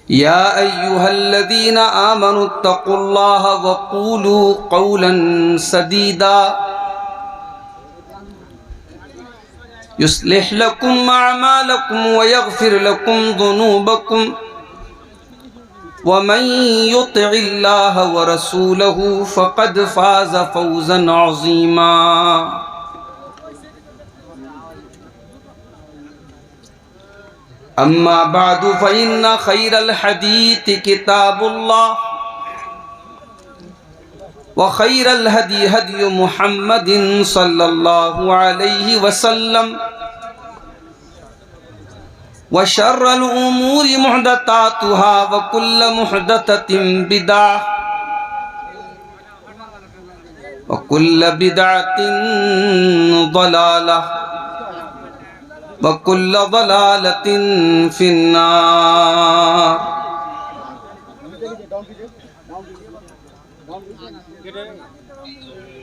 या अय्युहल्लज़ीना आमनुत्तक़ुल्लाह वक़ूलू क़ौलन सदीदा युस्लिह लकुम अअमालकुम व यग़फिर लकुम ज़ुनूबकुम वमन युतिइल्लाह व रसूलहु फ़क़द फ़ाज़ फ़ौज़न अज़ीमा। अम्मा बादु फ़इन्न खैरल हदीस किताबुल्लाह व खैरल हदी हदी मुहम्मदिन सल्लल्लाहु अलैहि वसल्लम व शर्रल उमूरि मुहदसातुहा व कुल्ल मुहदसतिन बिदअह व कुल्ल बिदअतिन ज़लालह व कुल्ल ज़लालतिन फिन्नार।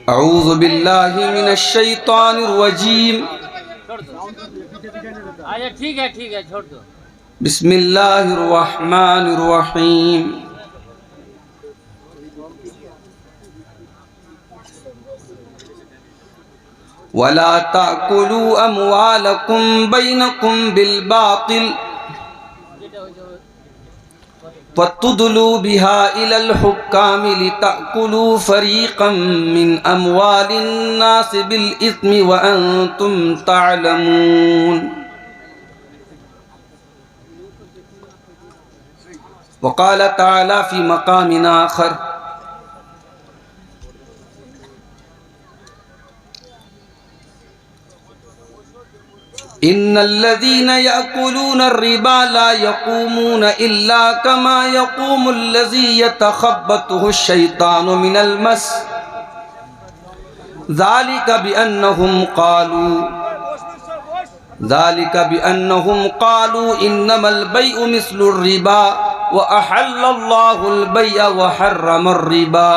अऊज़ु बिल्लाहि मिनश शैतानिर रजीम। ठीक है छोड़ दो। बिस्मिल्लाहिर रहमानिर रहीम। वला ताकुलू अमवालकुम बैनकुम बिल बातिल वतुदलू बिहा इलल हुक्कामि लिताकुलू फरीक़म मिन अमवालिन नास बिल इस्मि व अंतुम तालमून। वक़ाल तआला फ़ी मक़ामिन आख़र इन्नल्लज़ीना यअकुलूना अर्रिबा ला यक़ूमूना इल्ला कमा यक़ूमुल्लज़ी यतख़ब्बतुहु अश-शैतानु मिनल मस ज़ालिका बिअन्नहुम क़ालू इन्नमल बैउ मिस्लुर रिबा व अहल्लल्लाहुल बैअ व हर्रमर रिबा।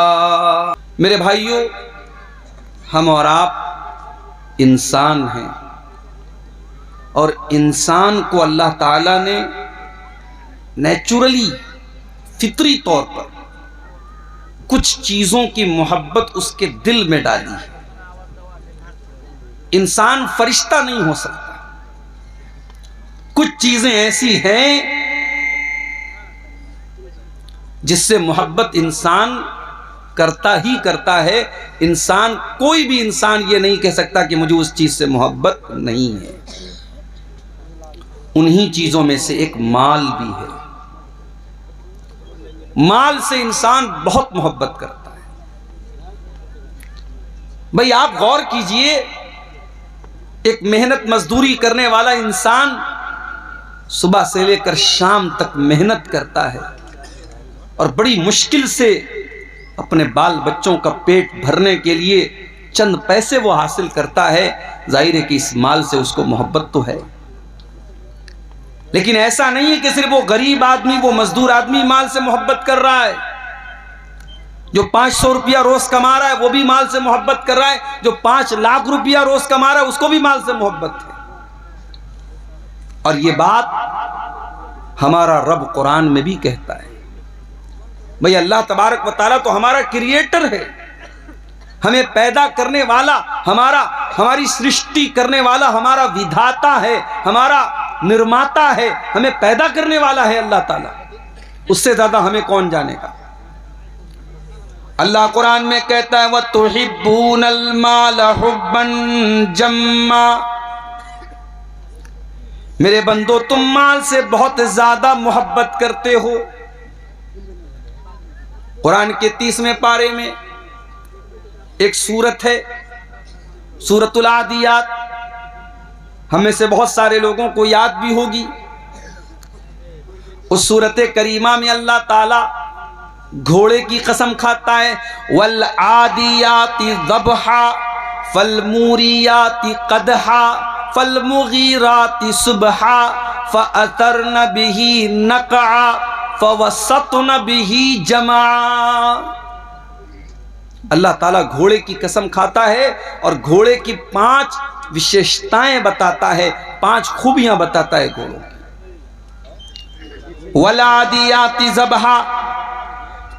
मेरे भाइयों, हम और आप इंसान हैं और इंसान को अल्लाह ताला ने नेचुरली फितरी तौर पर कुछ चीज़ों की मोहब्बत उसके दिल में डाली है। इंसान फरिश्ता नहीं हो सकता। कुछ चीज़ें ऐसी हैं जिससे मोहब्बत इंसान करता ही करता है। इंसान, कोई भी इंसान ये नहीं कह सकता कि मुझे उस चीज़ से मोहब्बत नहीं है। उन्हीं चीज़ों में से एक माल भी है। माल से इंसान बहुत मोहब्बत करता है। भाई आप गौर कीजिए, एक मेहनत मजदूरी करने वाला इंसान सुबह से लेकर शाम तक मेहनत करता है और बड़ी मुश्किल से अपने बाल बच्चों का पेट भरने के लिए चंद पैसे वो हासिल करता है। जाहिर है कि इस माल से उसको मोहब्बत तो है, लेकिन ऐसा नहीं है कि सिर्फ वो गरीब आदमी, वो मजदूर आदमी माल से मोहब्बत कर रहा है। जो 500 रुपया रोज कमा रहा है वो भी माल से मोहब्बत कर रहा है। जो 5 लाख रुपया रोज कमा रहा है उसको भी माल से मोहब्बत है। और ये बात हमारा रब कुरान में भी कहता है। भाई अल्लाह तबारक व तआला तो हमारा क्रिएटर है, हमें पैदा करने वाला, हमारी सृष्टि करने वाला हमारा विधाता है, हमारा निर्माता है, हमें पैदा करने वाला है अल्लाह ताला। उससे ज्यादा हमें कौन जानेगा। अल्लाह कुरान में कहता है वतुहिब्बूनल माल हुब्बन जम्मा। मेरे बंदो, तुम माल से बहुत ज्यादा मोहब्बत करते हो। कुरान के 30वें पारे में एक सूरत है, सूरतुल आदियात। हमें से बहुत सारे लोगों को याद भी होगी। उस सूरत करीमा में अल्लाह ताला घोड़े की कसम खाता है, वल आदियाति ज़बहा फलमूरियाति क़दहा फलमुगीराति सुबहा फ़अतरन बिही नक़आ फ़वसतन बिही जमा। अल्लाह ताला घोड़े की कसम खाता है और घोड़े की 5 विशेषताएं बताता है, 5 खूबियां बताता है घोड़ों की। वलादियाति ज़बहा,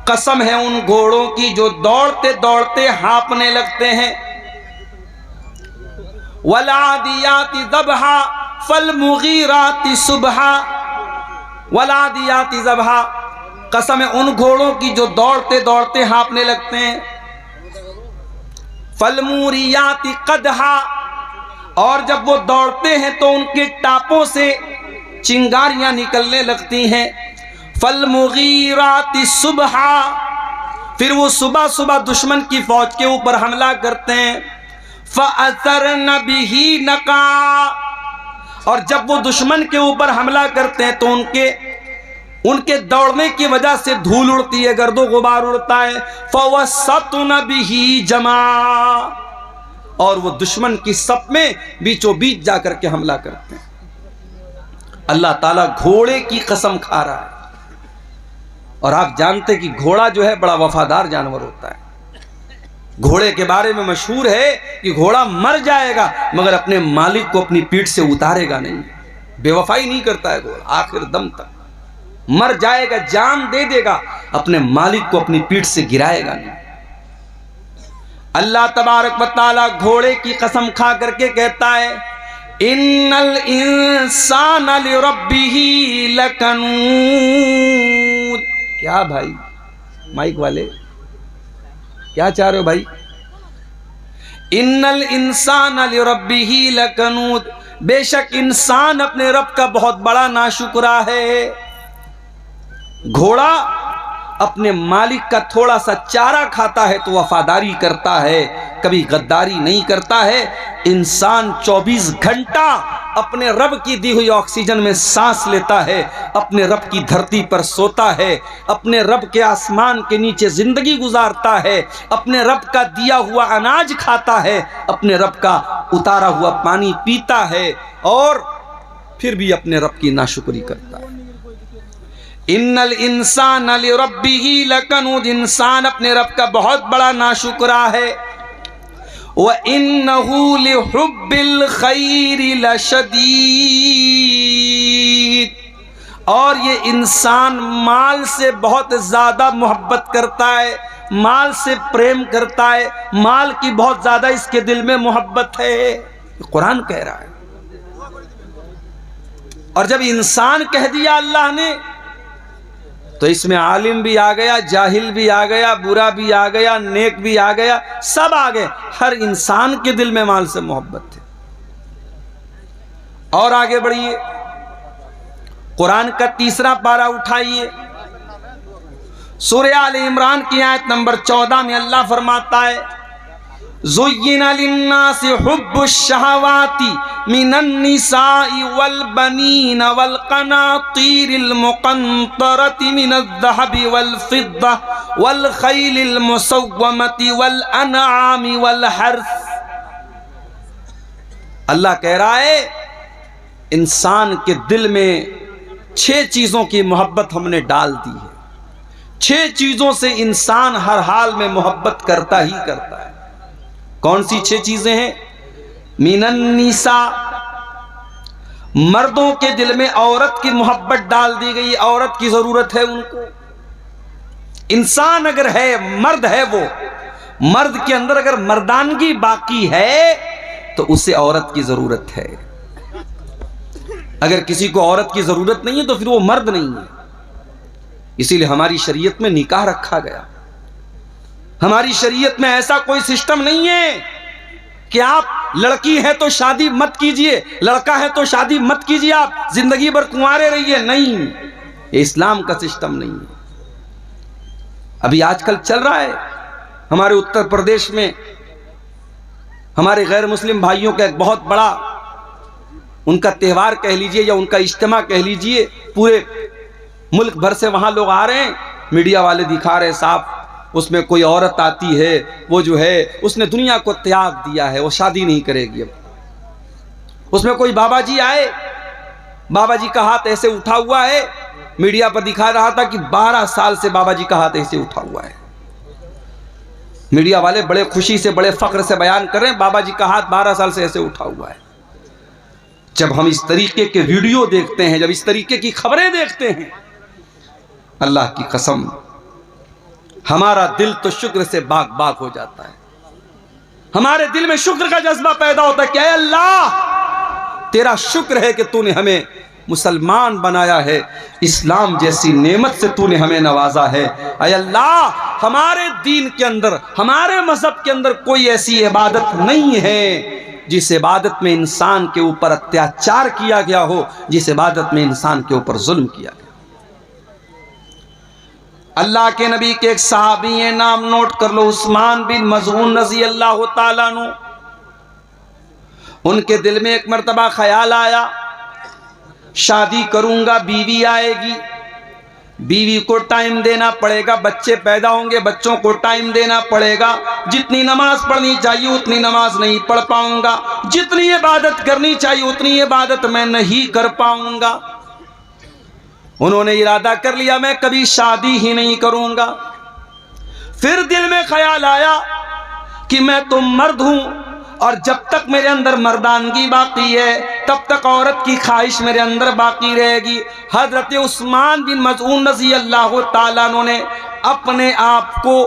कसम है उन घोड़ों की जो दौड़ते दौड़ते हाँफने लगते हैं। वलादियाति ज़बहा फलमुगीराति सुबहा, वलादियाति ज़बहा, कसम है उन घोड़ों की जो दौड़ते दौड़ते हाँफने लगते हैं। फलमूरियाति कदहा, और जब वो दौड़ते हैं तो उनके टापों से चिंगारियां निकलने लगती हैं। फलमुगीराति सुबहा, फिर वो सुबह सुबह दुश्मन की फौज के ऊपर हमला करते हैं। फअसरन बिही नका, और जब वो दुश्मन के ऊपर हमला करते हैं तो उनके दौड़ने की वजह से धूल उड़ती है, गर्दो गुबार उड़ता है। फवसतन बिही जमा, और वो दुश्मन की सप में बीचों बीच जाकर के हमला करते हैं। अल्लाह ताला घोड़े की कसम खा रहा है। और आप जानते हैं कि घोड़ा जो है बड़ा वफादार जानवर होता है। घोड़े के बारे में मशहूर है कि घोड़ा मर जाएगा मगर अपने मालिक को अपनी पीठ से उतारेगा नहीं, बेवफाई नहीं करता है घोड़ा, आखिर दम तक मर जाएगा, जान दे देगा, अपने मालिक को अपनी पीठ से गिराएगा नहीं। अल्लाह तबारक व तआला घोड़े की कसम खा करके कहता है, इन्नल इंसान लिरब्बिही लकनूद। क्या भाई माइक वाले क्या चाह रहे हो भाई? इन्नल इंसान लिरब्बिही लकनूद, बेशक इंसान अपने रब का बहुत बड़ा नाशुक्रा है। घोड़ा अपने मालिक का थोड़ा सा चारा खाता है तो वफादारी करता है, कभी गद्दारी नहीं करता है। इंसान 24 घंटा अपने रब की दी हुई ऑक्सीजन में सांस लेता है, अपने रब की धरती पर सोता है, अपने रब के आसमान के नीचे जिंदगी गुजारता है, अपने रब का दिया हुआ अनाज खाता है, अपने रब का उतारा हुआ पानी पीता है, और फिर भी अपने रब की नाशुक्री करता है। इन्नल इंसान लिरब्बिही लकनूद, इंसान अपने रब का बहुत बड़ा नाशुक्रा है। व इन्नहु लिहुब्बिल खैरि लशदीद, और ये इंसान माल से बहुत ज़्यादा मोहब्बत करता है, माल से प्रेम करता है, माल की बहुत ज़्यादा इसके दिल में मोहब्बत है, कुरान कह रहा है। और जब इंसान कह दिया अल्लाह ने तो इसमें आलिम भी आ गया, जाहिल भी आ गया, बुरा भी आ गया, नेक भी आ गया, सब आ गए। हर इंसान के दिल में माल से मोहब्बत है। और आगे बढ़िए, कुरान का तीसरा पारा उठाइए, सूरह आल इमरान की आयत नंबर 14 में अल्लाह फरमाता है, ज़ुय्यिना लिन्नासि हुब्बुश शहवाति मिनन निसाइ वल बनीन वल क़नातीरिल मुक़न्तरति मिनज़ ज़हबि वल फ़िद्दा वल ख़ैलिल मुसव्वमति वल अनआमि वल हर्स। अल्लाह कह रहा है इंसान के दिल में 6 चीज़ों की मोहब्बत हमने डाल दी है। 6 चीज़ों से इंसान हर हाल में मोहब्बत करता ही करता है। कौन सी 6 चीजें हैं? मिनन निसा, मर्दों के दिल में औरत की मोहब्बत डाल दी गई, औरत की जरूरत है उनको। इंसान अगर है, मर्द है, वो मर्द के अंदर अगर मर्दानगी बाकी है तो उसे औरत की जरूरत है। अगर किसी को औरत की जरूरत नहीं है तो फिर वो मर्द नहीं है। इसीलिए हमारी शरीयत में निकाह रखा गया। हमारी शरीयत में ऐसा कोई सिस्टम नहीं है कि आप लड़की है तो शादी मत कीजिए, लड़का है तो शादी मत कीजिए, आप जिंदगी भर कुंवारे रहिए। नहीं, ये इस्लाम का सिस्टम नहीं है। अभी आजकल चल रहा है हमारे उत्तर प्रदेश में, हमारे गैर मुस्लिम भाइयों का एक बहुत बड़ा उनका त्यौहार कह लीजिए या उनका इज्तिमा कह लीजिए, पूरे मुल्क भर से वहां लोग आ रहे हैं, मीडिया वाले दिखा रहे हैं साफ, उसमें कोई औरत आती है, वो जो है उसने दुनिया को त्याग दिया है, वो शादी नहीं करेगी। अब उसमें कोई बाबा जी आए, बाबा जी का हाथ ऐसे उठा हुआ है, मीडिया पर दिखा रहा था कि 12 साल से बाबा जी का हाथ ऐसे उठा हुआ है। मीडिया वाले बड़े खुशी से, बड़े फख्र से बयान कर रहे हैं बाबा जी का हाथ 12 साल से ऐसे उठा हुआ है। जब हम इस तरीके के वीडियो देखते हैं, जब इस तरीके की खबरें देखते हैं अल्लाह की कसम, हमारा दिल तो शुक्र से बाग बाग हो जाता है। हमारे दिल में शुक्र का जज्बा पैदा होता है कि ऐ अल्लाह, तेरा शुक्र है कि तूने हमें मुसलमान बनाया है, इस्लाम जैसी नेमत से तूने हमें नवाजा है। ऐ अल्लाह, हमारे दीन के अंदर, हमारे मजहब के अंदर कोई ऐसी इबादत नहीं है जिस इबादत में इंसान के ऊपर अत्याचार किया गया हो, जिस इबादत में इंसान के ऊपर जुल्म किया गया। अल्लाह के नबी के एक सहाबी हैं, नाम नोट कर लो, उस्मान बिन मज़ऊन रज़ी अल्लाह ताला अन्हु। उनके दिल में एक मर्तबा ख्याल आया, शादी करूंगा, बीवी आएगी, बीवी को टाइम देना पड़ेगा, बच्चे पैदा होंगे, बच्चों को टाइम देना पड़ेगा, जितनी नमाज पढ़नी चाहिए उतनी नमाज नहीं पढ़ पाऊंगा, जितनी इबादत करनी चाहिए उतनी इबादत मैं नहीं कर पाऊंगा। उन्होंने इरादा कर लिया मैं कभी शादी ही नहीं करूंगा। फिर दिल में ख्याल आया कि मैं तो मर्द हूं और जब तक मेरे अंदर मर्दानगी बाकी है तब तक औरत की ख्वाहिश मेरे अंदर बाकी रहेगी। हजरत उस्मान बिन मज़ऊन रज़ी अल्लाह ताला अन्हु ने अपने आप को,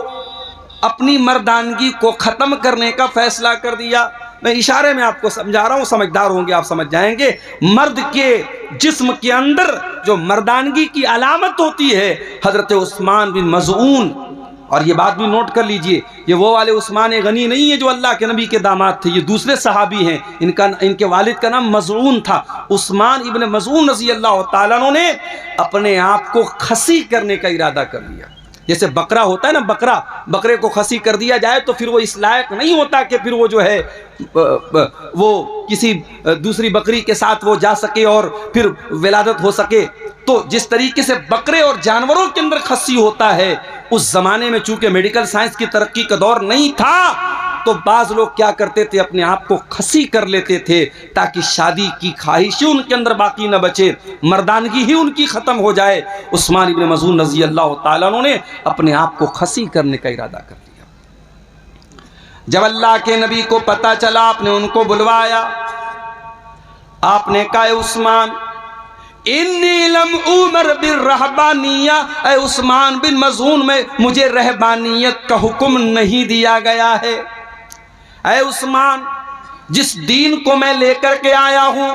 अपनी मर्दानगी को ख़त्म करने का फैसला कर दिया। मैं इशारे में आपको समझा रहा हूँ, समझदार होंगे आप समझ जाएंगे। मर्द के जिस्म के अंदर जो मर्दानगी की अलामत होती है, हजरत उस्मान बिन मज़ऊन, और ये बात भी नोट कर लीजिए, ये वो वाले उस्मान गनी नहीं है जो अल्लाह के नबी के दामाद थे, ये दूसरे सहाबी हैं। इनके वालिद का नाम मज़ऊन था। उस्मान इब्न मज़ऊन रज़ी अल्लाह ताला अन्हु ने अपने आप को खसी करने का इरादा कर लिया। जैसे बकरा होता है ना, बकरे को खसी कर दिया जाए तो फिर वो इस लायक नहीं होता कि फिर वो जो है वो किसी दूसरी बकरी के साथ वो जा सके और फिर विलादत हो सके। तो जिस तरीके से बकरे और जानवरों के अंदर खसी होता है, उस जमाने में चूंकि मेडिकल साइंस की तरक्की का दौर नहीं था, तो बाज लोग क्या करते थे, अपने आप को खसी कर लेते थे ताकि शादी की ख्वाहिश उनके अंदर बाकी न बचे, मर्दानगी ही उनकी ख़त्म हो जाए। उस्मान इब्न मज़ऊन रज़ी अल्लाह ताला अन्हु ने अपने आप को खसी करने का इरादा कर लिया। जब अल्लाह के नबी को पता चला, आपने उनको बुलवाया, आपने कहा उस्मान, इन्नी लम उमर बिन रहबानिया, ऐ उस्मान बिन मज़ऊन में मुझे रहबानियत का हुक्म नहीं दिया गया है। ऐ उस्मान, जिस दीन को मैं लेकर के आया हूं,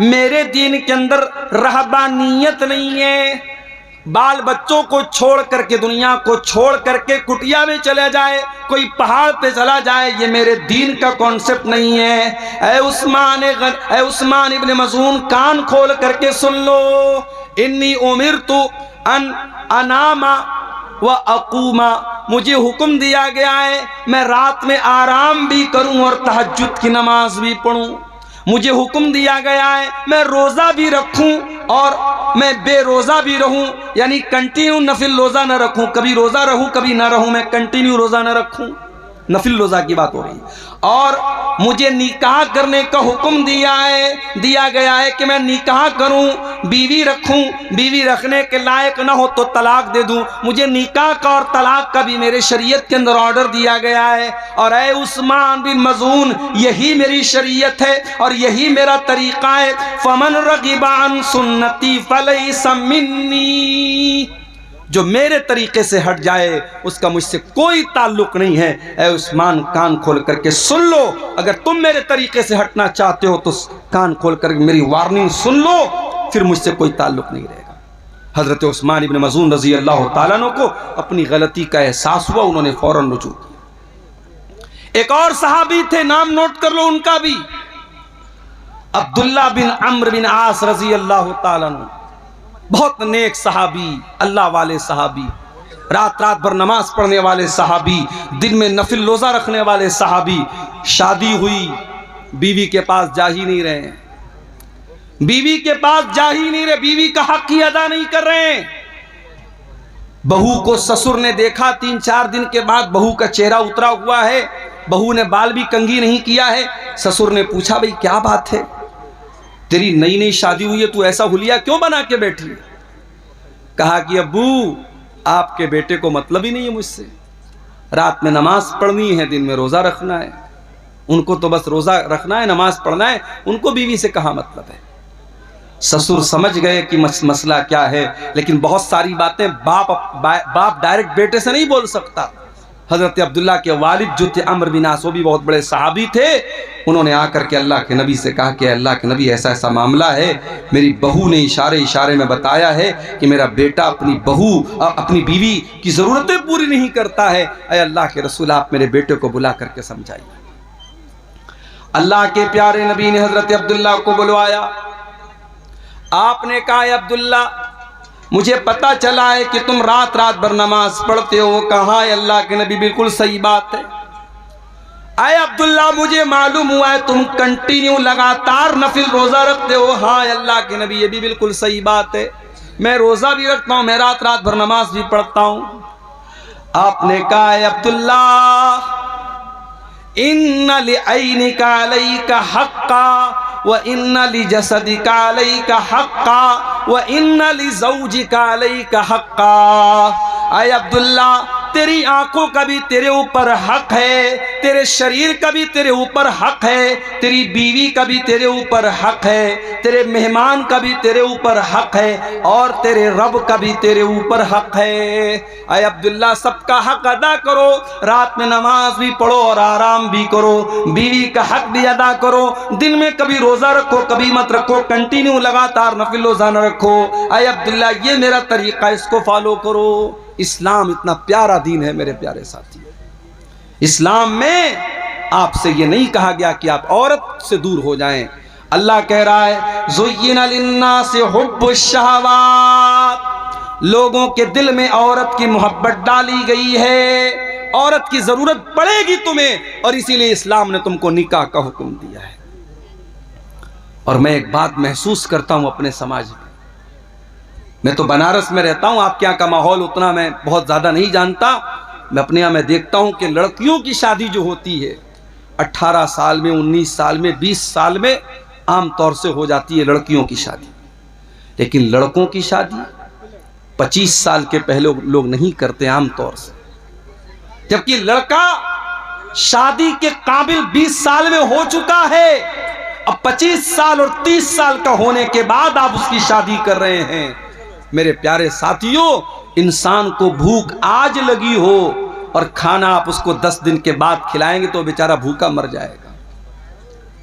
मेरे दीन के अंदर रहबानियत नहीं है। बाल बच्चों को छोड़ करके, दुनिया को छोड़ करके कुटिया में चले जाए, कोई पहाड़ पे चला जाए, ये मेरे दीन का कॉन्सेप्ट नहीं है। ऐ उस्मान इब्न मज़ऊन, कान खोल करके सुन लो, इन्नी उमिरतु अन अनामा व अकूमा, मुझे हुक्म दिया गया है मैं रात में आराम भी करूं और तहज्जुद की नमाज भी पढ़ूं। मुझे हुक्म दिया गया है मैं रोज़ा भी रखूं और मैं बेरोज़ा भी रहूं, यानी कंटिन्यू नफिल रोज़ा न रखूं, कभी रोज़ा रहूं कभी ना रहूं, मैं कंटिन्यू रोज़ा न रखूं। नफिल रोज़ा की बात हो रही है। और मुझे निकाह करने का हुक्म दिया गया है कि मैं निकाह करूं, बीवी रखूं, बीवी रखने के लायक ना हो तो तलाक दे दूं। मुझे निकाह का और तलाक का भी मेरे शरीयत के अंदर ऑर्डर दिया गया है। और ऐ उस्मान बिन मज़ऊन, यही मेरी शरीयत है और यही मेरा तरीक़ा है। फमन रग़िबा अन सुन्नती फलैसा मिन्नी, जो मेरे तरीके से हट जाए उसका मुझसे कोई ताल्लुक नहीं है। ऐ उस्मान, कान खोल करके सुन लो, अगर तुम मेरे तरीके से हटना चाहते हो तो कान खोल कर मेरी वार्निंग सुन लो, फिर मुझसे कोई ताल्लुक नहीं रहेगा। हजरत उस्मान इब्न मज़ऊन रज़ी अल्लाह ताला अन्हु को अपनी गलती का एहसास हुआ, उन्होंने फौरन रुजू किया। एक और सहाबी थे, नाम नोट कर लो उनका भी, अब्दुल्ला बिन अम्र बिन आस रज़ी अल्लाह ताला अन्हु, बहुत नेक सहाबी, अल्लाह वाले सहाबी, रात रात भर नमाज पढ़ने वाले सहाबी, दिन में नफिल रोज़ा रखने वाले सहाबी। शादी हुई, बीवी के पास जा ही नहीं रहे, बीवी के पास जा ही नहीं रहे, बीवी का हक ही अदा नहीं कर रहे हैं। बहू को ससुर ने देखा, 3-4 दिन के बाद बहू का चेहरा उतरा हुआ है, बहू ने बाल भी कंघी नहीं किया है। ससुर ने पूछा, भाई क्या बात है, तेरी नई नई शादी हुई है, तू ऐसा हुलिया क्यों बना के बैठी? कहा कि अब्बू, आपके बेटे को मतलब ही नहीं है मुझसे, रात में नमाज पढ़नी है, दिन में रोज़ा रखना है, उनको तो बस रोज़ा रखना है, नमाज पढ़ना है, उनको बीवी से कहाँ मतलब है। ससुर समझ गए कि मसला क्या है, लेकिन बहुत सारी बातें बाप डायरेक्ट बेटे से नहीं बोल सकता। हजरत अब्दुल्ला के वालिद जो थे अम्र बिन आस, वो भी बहुत बड़े सहाबी थे। उन्होंने आकर के अल्लाह के नबी से कहा कि अल्लाह के नबी ऐसा ऐसा मामला है, मेरी बहू ने इशारे में बताया है कि मेरा बेटा अपनी बीवी की ज़रूरतें पूरी नहीं करता है। अय अल्लाह के रसूल, आप मेरे बेटे को बुला करके समझाइए। अल्लाह के प्यारे नबी ने हजरत अब्दुल्ला को बुलवाया। आपने कहा, अब्दुल्ला, मुझे पता चला है कि तुम रात रात भर नमाज पढ़ते हो। कहा, अल्लाह के नबी, बिल्कुल सही बात है। आए अब्दुल्ला, मुझे मालूम हुआ है तुम कंटिन्यू लगातार नफिल रोजा रखते हो। हाँ अल्लाह के नबी, ये भी बिल्कुल सही बात है, मैं रोजा भी रखता हूं, मैं रात रात भर नमाज भी पढ़ता हूं। आपने कहा, अब्दुल्ला, इन्ना लिअयनिका अलैका हक्का व इन्ना लिजसदिका अलैका हक्का व इन्ना लिज़ौजिका अलैका हक्का। आए अब्दुल्ला, तेरी आंखों का भी तेरे ऊपर हक है, तेरे शरीर का भी तेरे ऊपर हक है, तेरी बीवी का भी तेरे ऊपर हक है, तेरे मेहमान का भी तेरे ऊपर हक है, और तेरे रब का भी तेरे ऊपर हक है। आए अब्दुल्ला, सबका हक अदा करो, रात में नमाज भी पढ़ो और आराम भी करो, बीवी का हक भी अदा करो, दिन में कभी रोजा रखो कभी मत रखो, कंटिन्यू लगातार नफिल रोजा न रखो। आए अब्दुल्ला, ये मेरा तरीका, इसको फॉलो करो। इस्लाम इतना प्यारा दीन है मेरे प्यारे साथी। इस्लाम में आपसे ये नहीं कहा गया कि आप औरत से दूर हो जाएं। अल्लाह कह रहा है, ज़ुय्यिना लिन्नासि हुब्बुश शहवात, लोगों के दिल में औरत की मोहब्बत डाली गई है, औरत की जरूरत पड़ेगी तुम्हें, और इसीलिए इस्लाम ने तुमको निकाह का हुक्म दिया है। और मैं एक बात महसूस करता हूं अपने समाज में, मैं तो बनारस में रहता हूं, आपके यहाँ का माहौल उतना मैं बहुत ज़्यादा नहीं जानता। मैं अपने यहाँ में देखता हूं कि लड़कियों की शादी जो होती है 18 साल में, 19 साल में, 20 साल में आम तौर से हो जाती है लड़कियों की शादी, लेकिन लड़कों की शादी 25 साल के पहले लोग नहीं करते आम तौर से। जबकि लड़का शादी के काबिल 20 साल में हो चुका है, अब 25 साल और 30 साल का होने के बाद आप उसकी शादी कर रहे हैं। मेरे प्यारे साथियों, इंसान को भूख आज लगी हो और खाना आप उसको 10 दिन के बाद खिलाएंगे तो बेचारा भूखा मर जाएगा।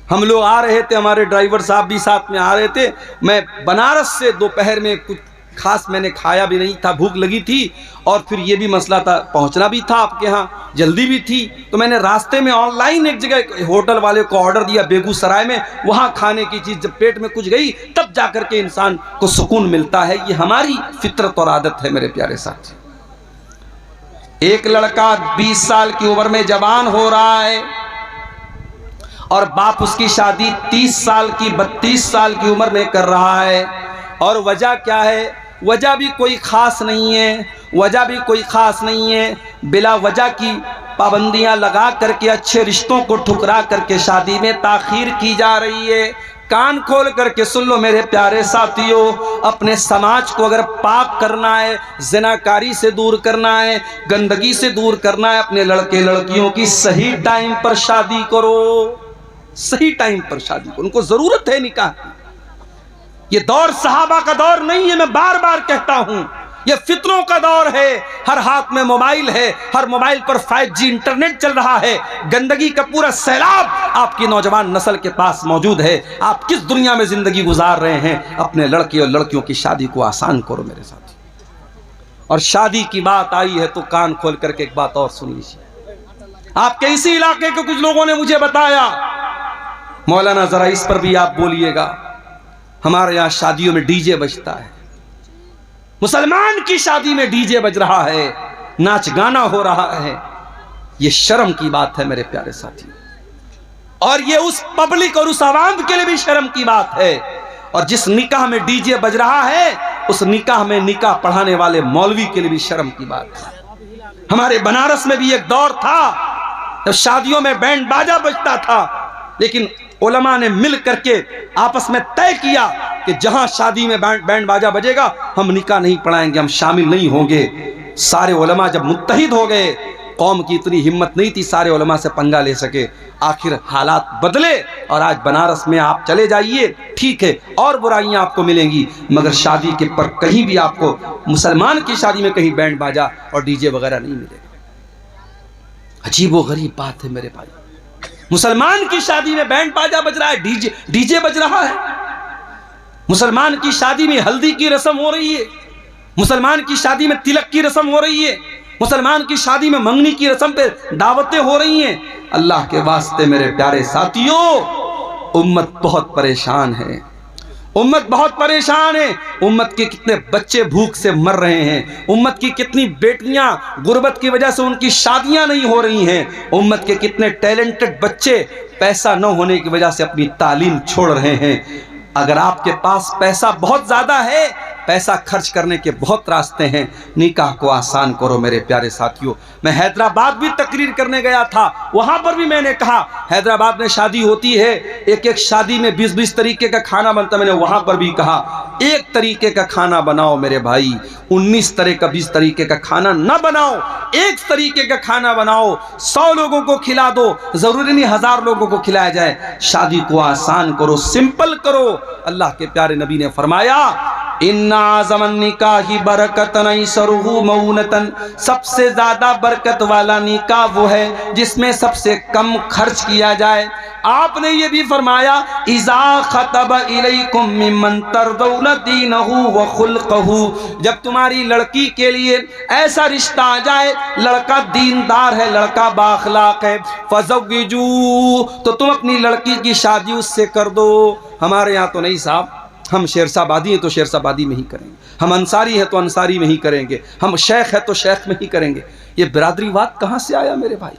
हम लोग आ रहे थे, हमारे ड्राइवर साहब भी साथ में आ रहे थे। मैं बनारस से दोपहर में कुछ खास मैंने खाया भी नहीं था, भूख लगी थी, और फिर ये भी मसला था, पहुंचना भी था आपके यहाँ, जल्दी भी थी, तो मैंने रास्ते में ऑनलाइन एक जगह होटल वाले को ऑर्डर दिया बेगूसराय में। वहाँ खाने की चीज़ जब पेट में कुछ गई तब जा कर के इंसान को सुकून मिलता है। ये हमारी फितरत और आदत है मेरे प्यारे साथी। एक लड़का 20 साल की उम्र में जवान हो रहा है और बाप उसकी शादी 30 साल की 32 साल की उम्र में कर रहा है। और वजह क्या है? वजह भी कोई ख़ास नहीं है, वजह भी कोई ख़ास नहीं है। बिला वजह की पाबंदियां लगा करके, अच्छे रिश्तों को ठुकरा करके शादी में ताख़ीर की जा रही है। कान खोल करके सुन लो मेरे प्यारे साथियों, अपने समाज को अगर पाक करना है, ज़िनाकारी से दूर करना है, गंदगी से दूर करना है, अपने लड़के लड़कियों की सही टाइम पर शादी करो, सही टाइम पर शादी करो। उनको ज़रूरत है निकाह की। ये दौर सहाबा का दौर नहीं है, मैं बार बार कहता हूं, ये फितरों का दौर है। हर हाथ में मोबाइल है, हर मोबाइल पर 5G इंटरनेट चल रहा है, गंदगी का पूरा सैलाब आपकी नौजवान नस्ल के पास मौजूद है। आप किस दुनिया में जिंदगी गुजार रहे हैं? अपने लड़के और लड़कियों की शादी को आसान करो मेरे साथ। और शादी की बात आई है तो कान खोल करके एक बात और सुन लीजिए। आपके इसी इलाके के कुछ लोगों ने मुझे बताया, मौलाना जरा इस पर भी आप बोलिएगा, हमारे यहाँ शादियों में डीजे बजता है, मुसलमान की शादी में डीजे बज रहा है, नाच गाना हो रहा है। ये शर्म की बात है मेरे प्यारे साथियों, और ये उस पब्लिक और उस आवाम के लिए भी शर्म की बात है। और जिस निकाह में डीजे बज रहा है, उस निकाह में निकाह पढ़ाने वाले मौलवी के लिए भी शर्म की बात है। हमारे बनारस में भी एक दौर था जब शादियों में बैंड बाजा बजता था, लेकिन उलमा ने मिल करके आपस में तय किया कि जहां शादी में बैंड बाजा बजेगा हम निकाह नहीं पढ़ाएंगे, हम शामिल नहीं होंगे। सारे उलमा जब मुत्तहिद हो गए, कौम की इतनी हिम्मत नहीं थी सारे उलमा से पंगा ले सके। आखिर हालात बदले और आज बनारस में आप चले जाइए, ठीक है और बुराइयां आपको मिलेंगी, मगर शादी के पर कहीं भी आपको मुसलमान की शादी में कहीं बैंड बाजा और डीजे वगैरह नहीं मिलेगा। अजीब व गरीब बात है मेरे भाई, मुसलमान की शादी में बैंड बाजा बज रहा है, डीजे बज रहा है। मुसलमान की शादी में हल्दी की रस्म हो रही है, मुसलमान की शादी में तिलक की रस्म हो रही है, मुसलमान की शादी में मंगनी की रस्म पे दावतें हो रही हैं। अल्लाह के वास्ते मेरे प्यारे साथियों, उम्मत बहुत परेशान है, उम्मत बहुत परेशान है। उम्मत के कितने बच्चे भूख से मर रहे हैं, उम्मत की कितनी बेटियां गुर्बत की वजह से उनकी शादियां नहीं हो रही हैं, उम्मत के कितने टैलेंटेड बच्चे पैसा न होने की वजह से अपनी तालीम छोड़ रहे हैं। अगर आपके पास पैसा बहुत ज़्यादा है, पैसा खर्च करने के बहुत रास्ते हैं, निकाह को आसान करो मेरे प्यारे साथियों। मैं हैदराबाद भी तकरीर करने गया था, वहाँ पर भी मैंने कहा हैदराबाद में शादी होती है, एक एक शादी में 20-20 तरीके का खाना बनता, मैंने वहाँ पर भी कहा एक तरीके का खाना बनाओ मेरे भाई, 19 तरह का 20 तरीके का खाना ना बनाओ, एक तरीके का खाना बनाओ, 100 लोगों को खिला दो, ज़रूरी नहीं 1000 लोगों को खिलाया जाए। शादी को आसान करो, सिंपल करो। अल्लाह के प्यारे नबी ने फरमाया इन्ना आज़मन निकाही बरकतन ऐसरुहु मऊनतन, सबसे ज़्यादा बरकत वाला निकाह वो है जिसमें सबसे कम खर्च किया जाए। आपने ये भी फरमाया इज़ा खतब इलैकुम मिम्मन तरदौना दीनहु व खुल्क़हु, जब तुम्हारी लड़की के लिए ऐसा रिश्ता आ जाए, लड़का दीनदार है, लड़का बाखलाक है, फज़व्विजू, तो तुम अपनी लड़की की शादी उससे कर दो। हमारे यहाँ तो नहीं साहब, हम शेरशाबादी हैं तो शेरशाबादी में ही करेंगे, हम अंसारी हैं तो अंसारी में ही करेंगे, हम शेख हैं तो शेख में ही करेंगे। ये बिरादरीवाद कहाँ से आया मेरे भाई?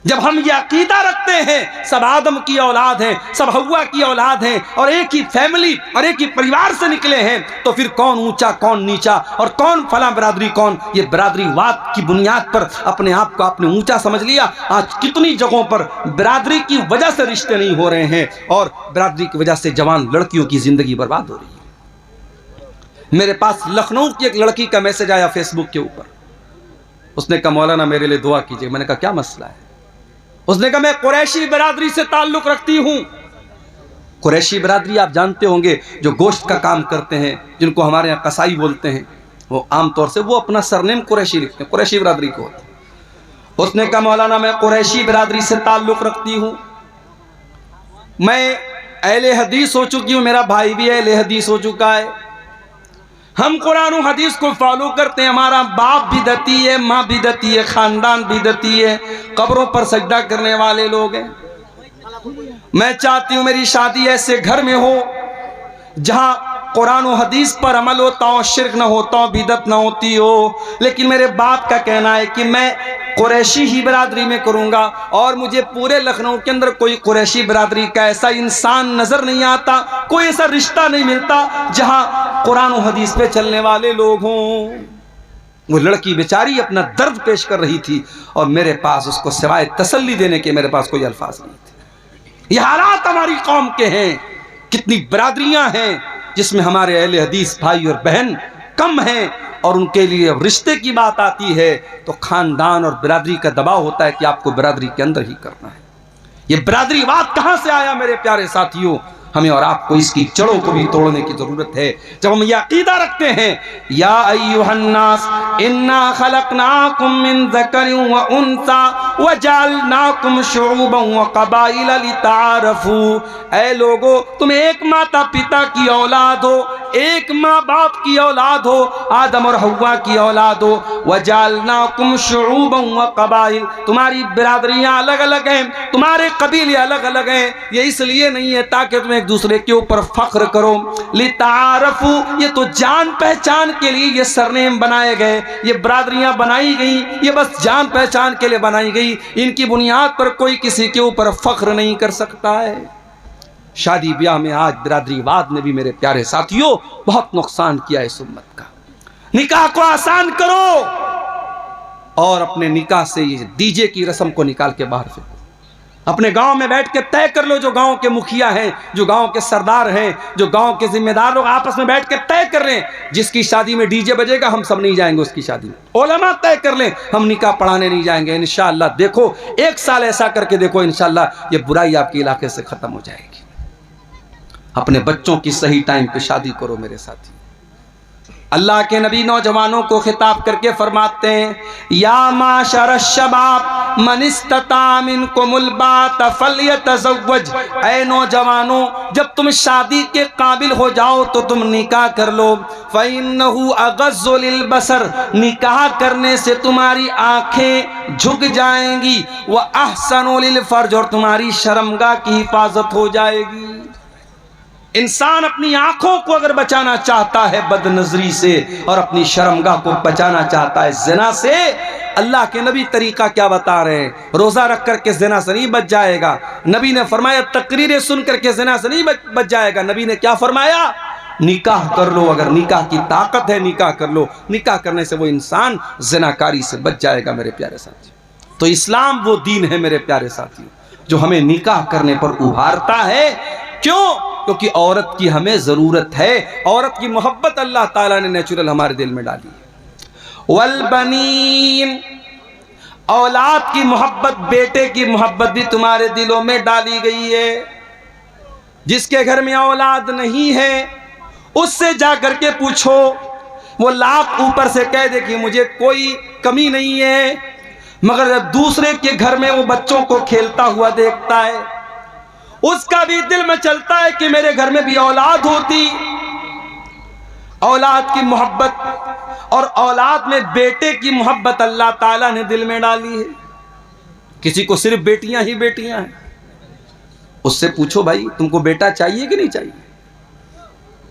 जब हम ये अकीदा रखते हैं सब आदम की औलाद हैं, सब हव्वा की औलाद हैं और एक ही फैमिली और एक ही परिवार से निकले हैं, तो फिर कौन ऊंचा कौन नीचा और कौन फला बिरादरी कौन? ये बिरादरीवाद की बुनियाद पर अपने आप को आपने ऊंचा समझ लिया। आज कितनी जगहों पर बिरादरी की वजह से रिश्ते नहीं हो रहे हैं और बिरादरी की वजह से जवान लड़कियों की जिंदगी बर्बाद हो रही है। मेरे पास लखनऊ की एक लड़की का मैसेज आया फेसबुक के ऊपर, उसने कहा मौलाना मेरे लिए दुआ कीजिए। मैंने कहा क्या मसला है? उसने कहा मैं कुरैशी बिरादरी से ताल्लुक़ रखती हूँ। कुरैशी बिरादरी आप जानते होंगे, जो गोश्त का काम करते हैं, जिनको हमारे यहाँ कसाई बोलते हैं, वो आमतौर से वो अपना सरनेम कुरैशी लिखते हैं, कुरैशी बिरादरी को होता है। उसने कहा मौलाना मैं कुरैशी बिरादरी से ताल्लुक़ रखती हूँ, मैं अहले हदीस हो चुकी हूँ, मेरा भाई भी अहले हदीस हो चुका है, हम कुरान और हदीस को फॉलो करते हैं, हमारा बाप बिदती है, माँ बिदती है, ख़ानदान बिदती है, कब्रों पर सजदा करने वाले लोग हैं। मैं चाहती हूँ मेरी शादी ऐसे घर में हो जहाँ कुरान और हदीस पर अमल होता हो, शिर्क न होता हो, बिदत न होती हो। लेकिन मेरे बाप का कहना है कि मैं कुरैशी ही बिरादरी में करूँगा और मुझे पूरे लखनऊ के अंदर कोई कुरैशी बिरादरी का ऐसा इंसान नज़र नहीं आता, कोई ऐसा रिश्ता नहीं मिलता जहाँ कुरान और हदीस पे चलने वाले लोग हों। वो लड़की बेचारी अपना दर्द पेश कर रही थी और मेरे पास उसको सिवाय तसल्ली देने के मेरे पास कोई अल्फाज नहीं थे। ये हालात हमारी कौम के हैं, कितनी बिरादरियाँ हैं जिसमें हमारे अहले हदीस भाई और बहन कम हैं और उनके लिए रिश्ते की बात आती है तो खानदान और बिरादरी का दबाव होता है कि आपको बिरादरी के अंदर ही करना है। ये बिरादरीवाद कहाँ से आया मेरे प्यारे साथियों? हमें और आपको इसकी जड़ों को भी तोड़ने की जरूरत है। जब हम यह अकीदा रखते हैं या अय्युहन्नास इन्ना खलकनाकुम मिन ज़करिन व उन्सा व जअलनाकुम शुअबन व क़बाइल लिताअरफू, ऐ लोगो तुम एक माता पिता की औलाद हो, एक माँ बाप की औलाद हो, आदम और हव्वा की औलाद हो। व जअलनाकुम शुअबन व क़बाइल, तुम्हारी बिरादरियाँ अलग अलग हैं, तुम्हारे कबीले अलग अलग हैं। ये इसलिए नहीं है ताकि तुम एक दूसरे के ऊपर फख्र करो, लितारफू, ये तो जान पहचान के लिए ये सरनेम बनाए गए, ये बिरादरियां बनाई गई, ये बस जान पहचान के लिए बनाई गई। इनकी बुनियाद पर कोई किसी के ऊपर फख्र नहीं कर सकता है। शादी ब्याह में आज बिरादरीवाद ने भी मेरे प्यारे साथियों बहुत नुकसान किया इस उम्मत का। निकाह को आसान करो और अपने निकाह से ये डीजे की रस्म को निकाल के बाहर फेंको। अपने गांव में बैठ के तय कर लो, जो गांव के मुखिया हैं, जो गांव के सरदार हैं, जो गांव के जिम्मेदार लोग आपस में बैठ के तय कर लें, जिसकी शादी में डीजे बजेगा हम सब नहीं जाएंगे उसकी शादी में। उलमा तय कर लें हम निकाह पढ़ाने नहीं जाएंगे इंशाअल्लाह। देखो 1 साल ऐसा करके देखो, इंशाअल्लाह ये बुराई आपके इलाके से खत्म हो जाएगी। अपने बच्चों की सही टाइम पे शादी करो मेरे साथी। अल्लाह के नबी नौजवानों को खिताब करके फरमाते हैं, या माशर शबाब मन इस्तता मिनकुमुल बात फल्यतज़व्वज। ऐ नौजवानों, जब तुम शादी के काबिल हो जाओ तो तुम निकाह कर लो। फ़इन्नहु अग़ज़्ज़ु लिलबसर, निकाह करने से तुम्हारी आंखें झुक जाएंगी। व अहसनु लिलफ़र्ज, और तुम्हारी शर्मगाह की हिफाजत हो जाएगी। इंसान अपनी आंखों को अगर बचाना चाहता है बदनजरी से, और अपनी शर्मगाह को बचाना चाहता है ज़िना से, अल्लाह के नबी तरीका क्या बता रहे हैं? रोज़ा रख करके ज़िना से नहीं बच जाएगा। नबी ने फरमाया तकरीरें सुन करके ज़िना से नहीं बच जाएगा। नबी ने क्या फरमाया? निकाह कर लो, अगर निकाह की ताकत है निकाह कर लो। निकाह करने से वो इंसान ज़िनाकारी से बच जाएगा मेरे प्यारे साथी। तो इस्लाम वो दीन है मेरे प्यारे साथियों जो हमें निकाह करने पर उभारता है। क्यों? क्योंकि औरत की हमें ज़रूरत है। औरत की मोहब्बत अल्लाह ताला ने नेचुरल हमारे दिल में डाली है। वल बनीन, औलाद की मोहब्बत, बेटे की मोहब्बत भी तुम्हारे दिलों में डाली गई है। जिसके घर में औलाद नहीं है उससे जा करके पूछो, वो लाख ऊपर से कह दे कि मुझे कोई कमी नहीं है, मगर जब दूसरे के घर में वो बच्चों को खेलता हुआ देखता है उसका भी दिल में चलता है कि मेरे घर में भी औलाद होती। औलाद की मोहब्बत और औलाद में बेटे की मोहब्बत अल्लाह ताला ने दिल में डाली है। किसी को सिर्फ बेटियां ही बेटियां हैं, उससे पूछो भाई तुमको बेटा चाहिए कि नहीं चाहिए।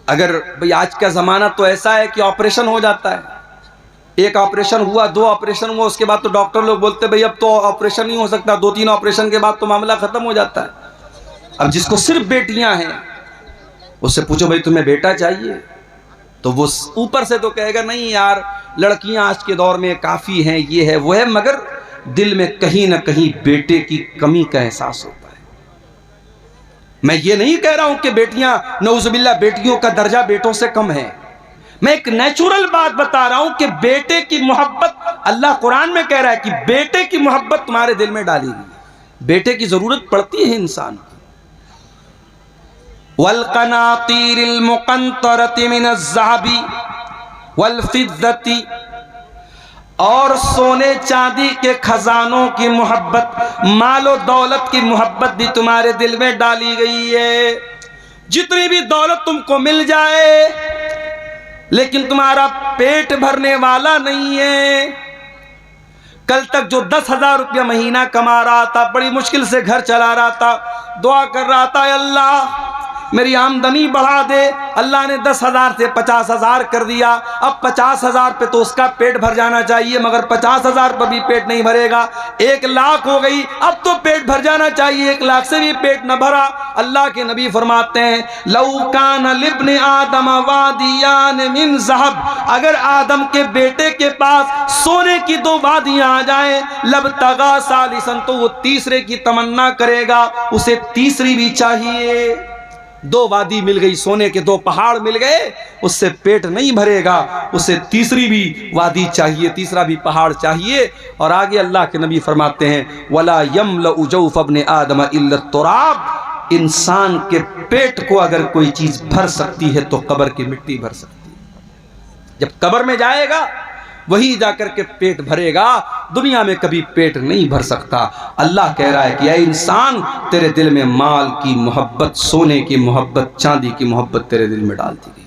अगर भाई आज का ज़माना तो ऐसा है कि ऑपरेशन हो जाता है, एक ऑपरेशन हुआ, 2 ऑपरेशन हुआ, उसके बाद तो डॉक्टर लोग बोलते भाई अब तो ऑपरेशन नहीं हो सकता, 2-3 ऑपरेशन के बाद तो मामला ख़त्म हो जाता है। अब जिसको सिर्फ बेटियां हैं उससे पूछो भाई तुम्हें बेटा चाहिए, तो वो ऊपर से तो कहेगा नहीं यार लड़कियां आज के दौर में काफ़ी हैं, ये है वो है, मगर दिल में कहीं ना कहीं बेटे की कमी का एहसास होता है। मैं ये नहीं कह रहा हूं कि बेटियां नऊज़ुबिल्लाह बेटियों का दर्जा बेटों से कम है। मैं एक नेचुरल बात बता रहा हूं कि बेटे की मोहब्बत अल्लाह कुरान में कह रहा है कि बेटे की मोहब्बत तुम्हारे दिल में डाली गई। बेटे की जरूरत पड़ती है इंसान को। वल क़नातीरिल मुक़ंतरति मिनज़्ज़हबी वल फ़िद्दती, और सोने चांदी के खजानों की मोहब्बत, मालो दौलत की मोहब्बत भी तुम्हारे दिल में डाली गई है। जितनी भी दौलत तुमको मिल जाए लेकिन तुम्हारा पेट भरने वाला नहीं है। कल तक जो 10,000 रुपया महीना कमा रहा था, बड़ी मुश्किल से घर चला रहा था, दुआ कर रहा था अल्लाह मेरी आमदनी बढ़ा दे, अल्लाह ने 10,000 से 50,000 कर दिया। अब 50,000 पे तो उसका पेट भर जाना चाहिए, मगर 50,000 पर भी पेट नहीं भरेगा। 1 लाख हो गई, अब तो पेट भर जाना चाहिए, 1 लाख से भी पेट न भरा। अल्लाह के नबी फरमाते हैं लौ कान लिब्ने आदम वादियान मिन ज़हब, अगर आदम के बेटे के पास सोने की 2 वादियां आ जाएं, लब तगा सालिसन, तो वो तीसरे की तमन्ना करेगा, उसे तीसरी भी चाहिए। 2 वादी मिल गई, सोने के 2 पहाड़ मिल गए, उससे पेट नहीं भरेगा, उसे तीसरी भी वादी चाहिए, तीसरा भी पहाड़ चाहिए। और आगे अल्लाह के नबी फरमाते हैं वला यमलउ जौफ इब्न आदम इल्ला तुराब, इंसान के पेट को अगर कोई चीज भर सकती है तो कब्र की मिट्टी भर सकती है। जब कब्र में जाएगा वही जाकर के पेट भरेगा, दुनिया में कभी पेट नहीं भर सकता। अल्लाह कह रहा है कि ऐ इंसान, तेरे दिल में माल की मोहब्बत, सोने की मोहब्बत, चांदी की मोहब्बत तेरे दिल में डाल दी गई।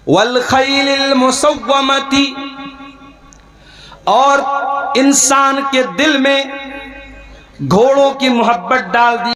वल खैलिल मुसव्वमती, और इंसान के दिल में घोड़ों की मोहब्बत डाल दी